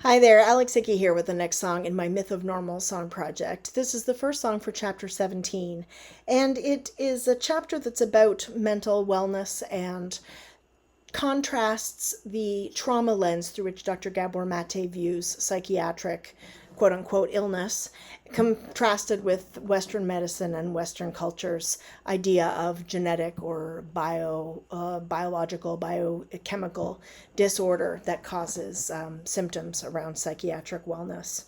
Hi there, Alex Hickey here with the next song in my Myth of Normal song project. This is the first song for chapter 17, and it is a chapter that's about mental wellness and contrasts the trauma lens through which Dr. Gabor Mate views psychiatric quote unquote illness, contrasted with Western medicine and Western culture's idea of genetic or biological, biochemical disorder that causes symptoms around psychiatric wellness.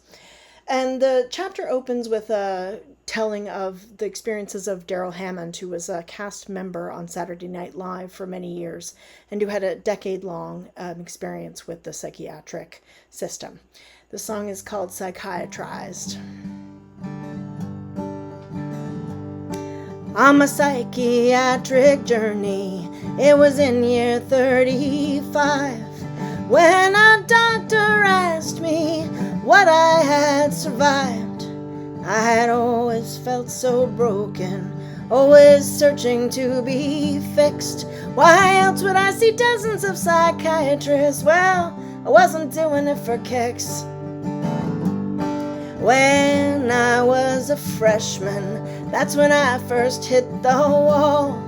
And the chapter opens with a telling of the experiences of Daryl Hammond, who was a cast member on Saturday Night Live for many years and who had a decade-long experience with the psychiatric system. The song is called Psychiatrized. On my psychiatric journey, it was in year 35 when a doctor asked me what I had survived. I had always felt so broken, always searching to be fixed. Why else would I see dozens of psychiatrists? Well, I wasn't doing it for kicks. When I was a freshman, that's when I first hit the wall.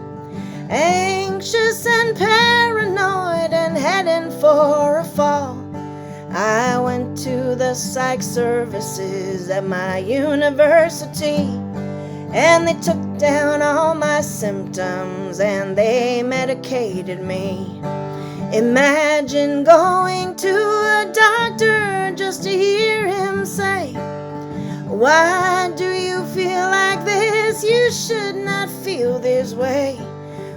Anxious and paranoid and heading for a fall. I went to the psych services at my university, and they took down all my symptoms and they medicated me. Imagine going to a doctor just to hear him say, "Why do you feel like this? You should not feel this way."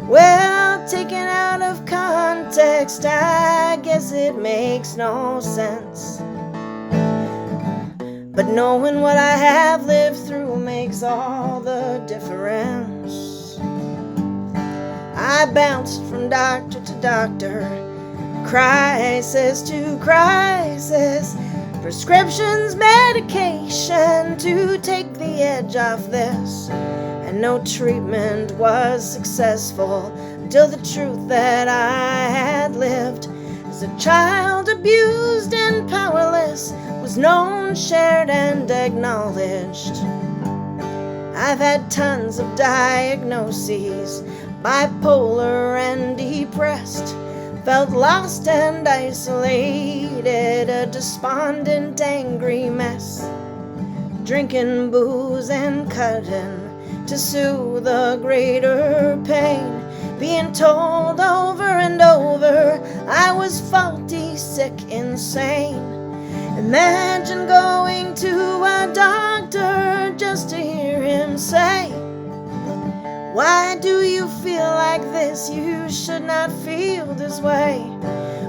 Well, taken out of context, I guess it makes no sense. But knowing what I have lived through makes all the difference. I bounced from doctor to doctor, crisis to crisis, prescriptions, medication to take the edge off this. And no treatment was successful until the truth that I had lived as a child, abused and powerless, was known, shared and acknowledged. I've had tons of diagnoses, bipolar and depressed, felt lost and isolated, a despondent, angry mess, drinking booze and cutting to soothe a greater pain, being told over and over I was faulty, sick, insane. Imagine going to a doctor just to hear him say, "Why do you feel like this? You should not feel this way."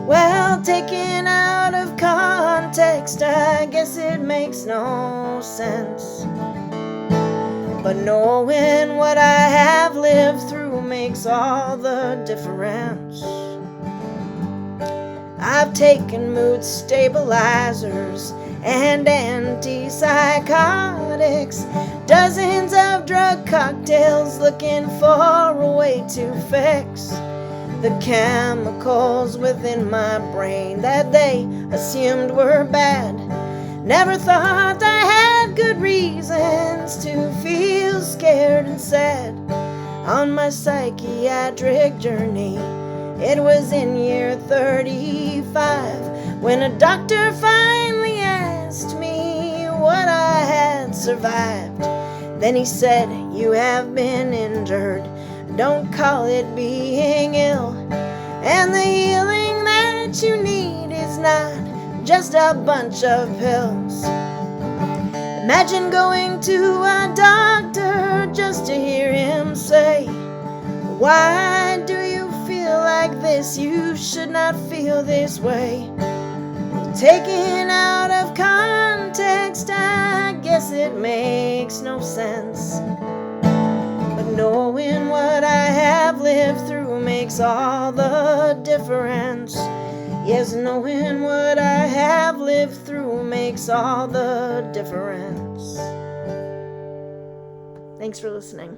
Well, taken out of context, I guess it makes no sense. But knowing what I have lived through makes all the difference. I've taken mood stabilizers and antipsychotics, dozens of drug cocktails looking for a way to fix the chemicals within my brain that they assumed were bad. Never thought I had good reasons to feel scared and sad. On my psychiatric journey, it was in year 35 when a doctor finally asked me what I had survived. Then he said, "You have been injured, don't call it being ill, and the healing that you need is not just a bunch of pills." Imagine going to a doctor just to hear him say, "Why do you feel like this? You should not feel this way." Taken out of context, I guess it makes no sense. But knowing what I have lived through makes all the difference. Yes, knowing what I have lived through makes all the difference. Thanks for listening.